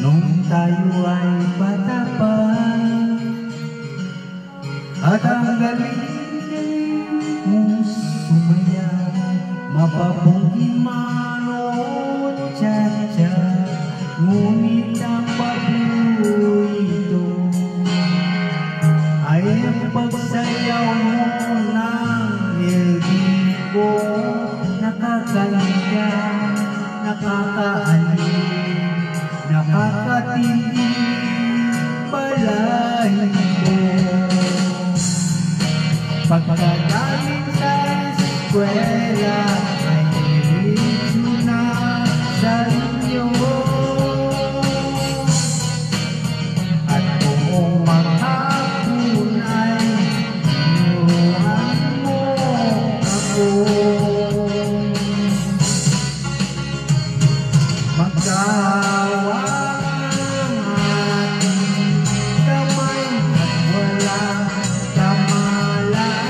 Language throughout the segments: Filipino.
nung tayo ay bata pa, at ang galing mong sumaya, mapapungin man o tsa-tsa, ngunit ang patuloy ito ay ang pagsayaw mo ng elbigo. Nakakaliga, nakakaalin, nakakatindi, balahibo. Pagkagaling sa eskwela ay diretso na sa inyo, at buong maghapon ay inuwan mo ako. Magkawa ang ating kamay at wala kamalay-malay,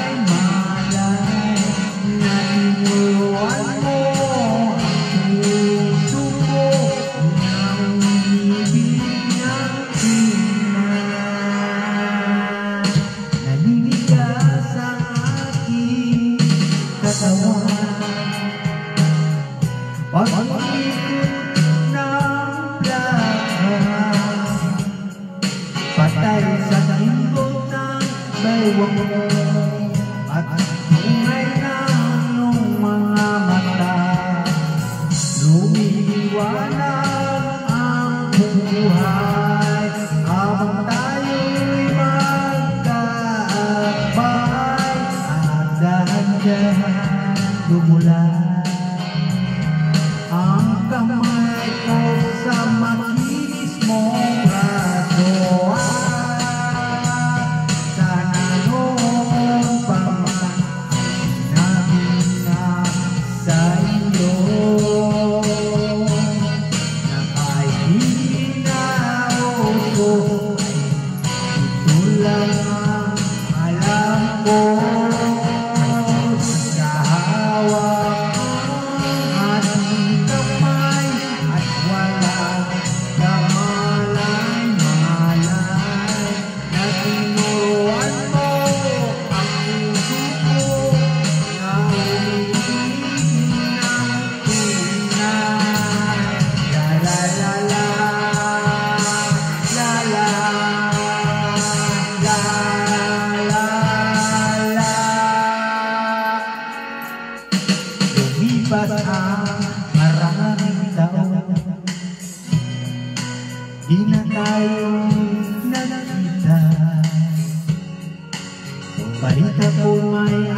na inuwan mo ang puso ng ibig ng tingnan. Naninigas ang aking katawan, pag-ikot patay sa tindog ng baywang mo, at tungay ng iyong mga mata, lumiwanag ang buhay habang tayo'y magkaakbay, at dahan-dahan lumulan ang kamay ko sa makinis mong braso. Sana noon pa man nabina sa iyo, na kahit hindi na ako, ito lang ang alam ko. Kahawak ang ating kamay at walang kamalay-malay, na tinuruan mo ang puso ko na umiibig ng tunay. La la la la, la la la la la. Lumipas ang maraming taon, di na tayo nagkita. Balita ko may